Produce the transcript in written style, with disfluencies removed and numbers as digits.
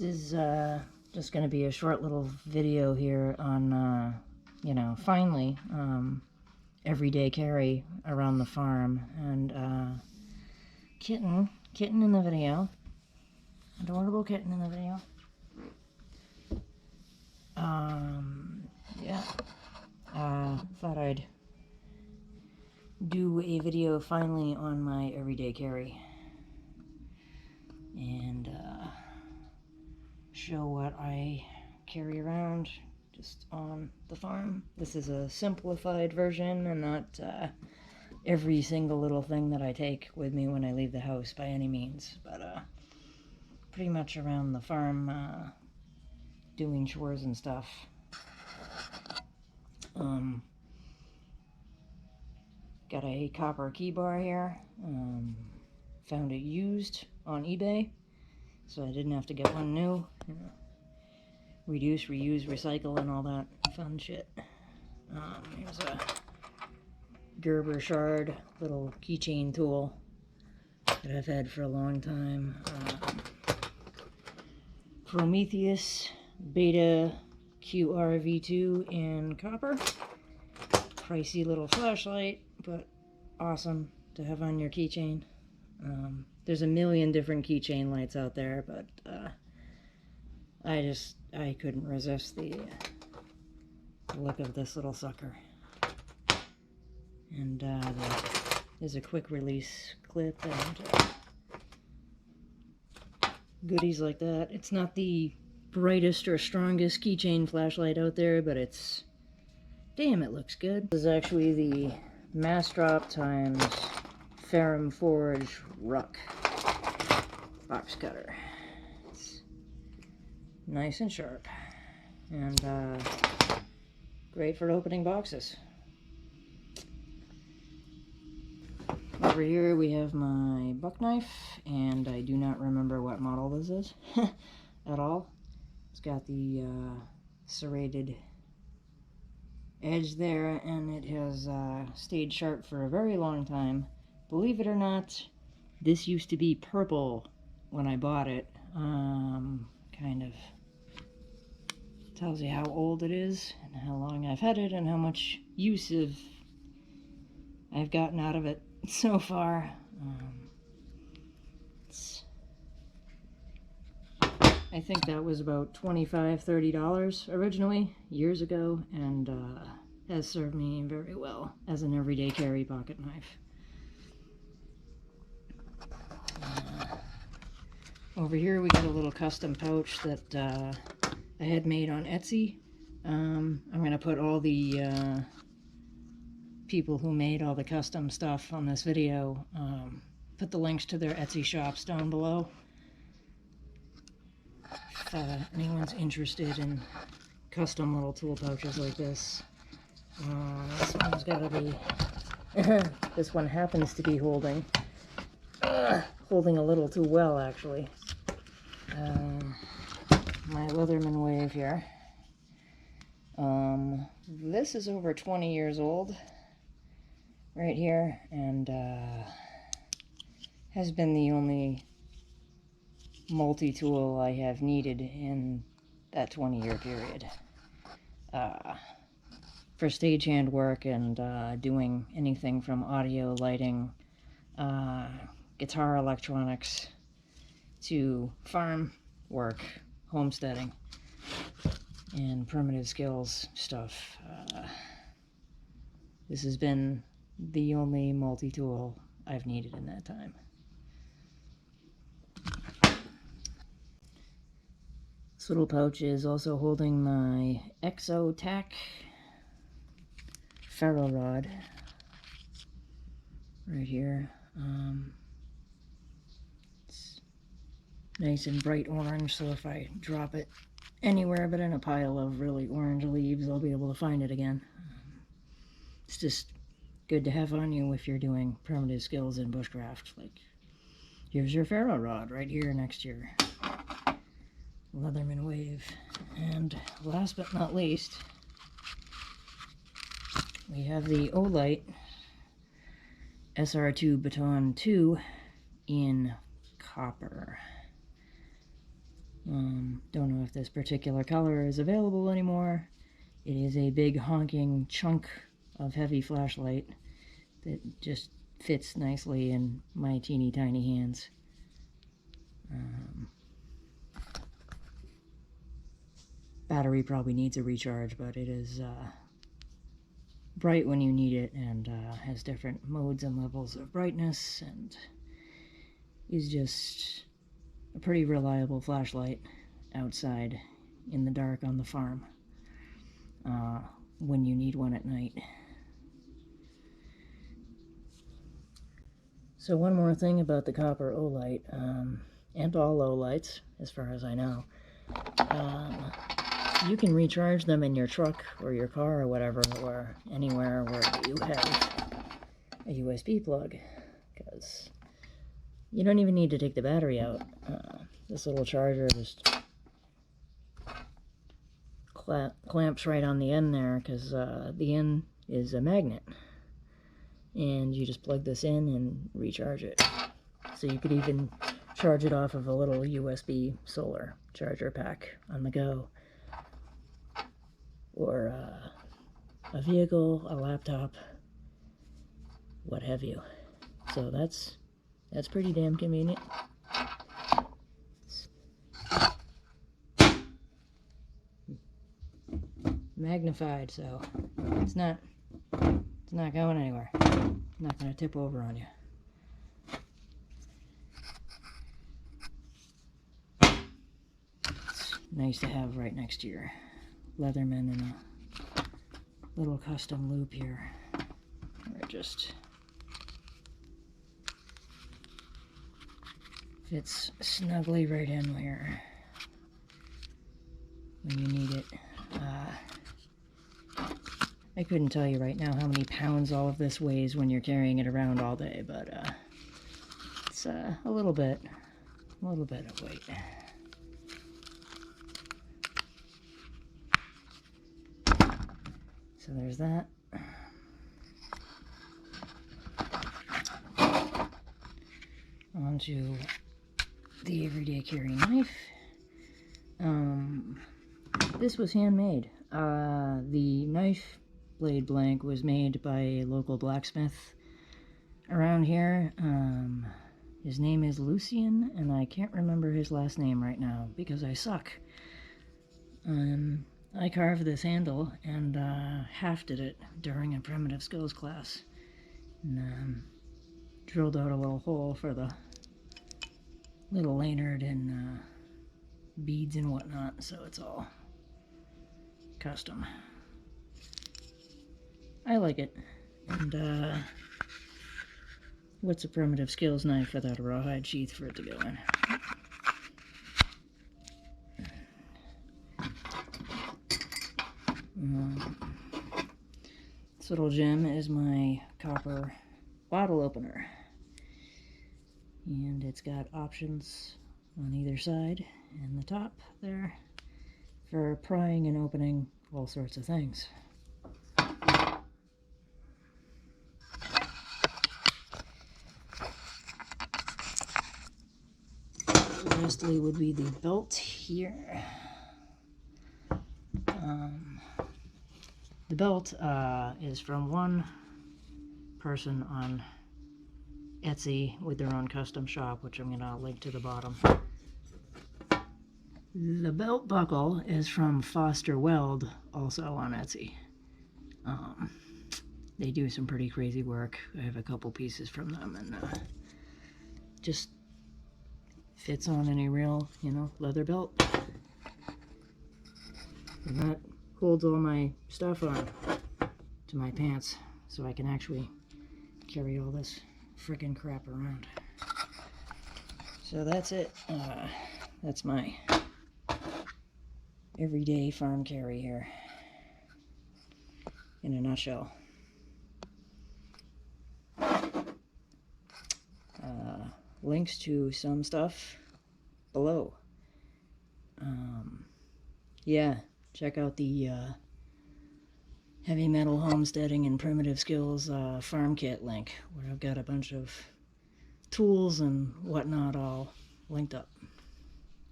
This is just going to be a short little video here on, you know, finally, everyday carry around the farm. And kitten in the video. Adorable kitten in the video. Yeah. Thought I'd do a video finally on my everyday carry. And show what I carry around just on the farm. This is a simplified version and not every single little thing that I take with me when I leave the house by any means, but pretty much around the farm doing chores and stuff. Got a copper key bar here. Found it used on eBay, so I didn't have to get one new. You know, reduce, reuse, recycle, and all that fun shit. Here's a Gerber shard little keychain tool that I've had for a long time. Prometheus Beta QRV2 in copper. Pricey little flashlight, but awesome to have on your keychain. There's a million different keychain lights out there, but I couldn't resist the look of this little sucker. And there's a quick release clip and goodies like that. It's not the brightest or strongest keychain flashlight out there, but it's, damn, it looks good. This is actually the Massdrop times Ferrum Forge Ruck box cutter. It's nice and sharp, and great for opening boxes. Over here we have my buck knife, and I do not remember what model this is at all. It's got the serrated edge there, and it has stayed sharp for a very long time. Believe it or not, this used to be purple when I bought it. Kind of tells you how old it is and how long I've had it and how much use I've gotten out of it so far. I think that was about $25–30 originally, years ago, and has served me very well as an everyday carry pocket knife. Over here we got a little custom pouch that I had made on Etsy. I'm going to put all the people who made all the custom stuff on this video, put the links to their Etsy shops down below. If anyone's interested in custom little tool pouches like this. This one's got to be, this one happens to be holding a little too well, actually. My Leatherman Wave here. This is over 20 years old right here, and has been the only multi-tool I have needed in that 20-year period. For stagehand work and doing anything from audio, lighting, guitar electronics, to farm work, homesteading, and primitive skills stuff. This has been the only multi-tool I've needed in that time. This little pouch is also holding my Exo-Tac ferro rod right here. It's nice and bright orange, so if I drop it anywhere but in a pile of really orange leaves, I'll be able to find it again. It's just good to have on you if you're doing primitive skills in bushcraft. Like, here's your ferro rod right here next to your Leatherman Wave. And last but not least, we have the Olight SR2 Baton 2 in copper. Don't know if this particular color is available anymore. It is a big honking chunk of heavy flashlight that just fits nicely in my teeny tiny hands. Battery probably needs a recharge, but it is bright when you need it, and has different modes and levels of brightness, and is just a pretty reliable flashlight outside in the dark on the farm when you need one at night. So one more thing about the copper Olight, and all Olights, as far as I know. You can recharge them in your truck or your car or whatever, or anywhere where you have a USB plug, because you don't even need to take the battery out. This little charger just clamps right on the end there, because the end is a magnet. And you just plug this in and recharge it. So you could even charge it off of a little USB solar charger pack on the go. Or a vehicle, a laptop, what have you. So that's pretty damn convenient. Magnified, so it's not going anywhere. It's not going to tip over on you. It's nice to have right next to your Leatherman in a little custom loop here, where it just fits snugly right in here when you need it. I couldn't tell you right now how many pounds all of this weighs when you're carrying it around all day, but it's a little bit of weight. So there's that. Onto the everyday carry knife. This was handmade. The knife blade blank was made by a local blacksmith around here. His name is Lucian, and I can't remember his last name right now because I suck. I carved this handle and hafted it during a primitive skills class, and drilled out a little hole for the little lanyard and beads and whatnot, so it's all custom. I like it. And what's a primitive skills knife without a rawhide sheath for it to go in? This little gem is my copper bottle opener, and it's got options on either side and the top there for prying and opening all sorts of things. Lastly would be the belt here. The belt is from one person on Etsy with their own custom shop, which I'm going to link to the bottom. The belt buckle is from Foster Weld, also on Etsy. They do some pretty crazy work. I have a couple pieces from them, and just fits on any real, leather belt. And that holds all my stuff on to my pants, so I can actually carry all this frickin' crap around. So that's it. That's my everyday farm carry here, in a nutshell. Links to some stuff below. Yeah, check out the Heavy Metal Homesteading and Primitive Skills farm kit link, where I've got a bunch of tools and whatnot all linked up.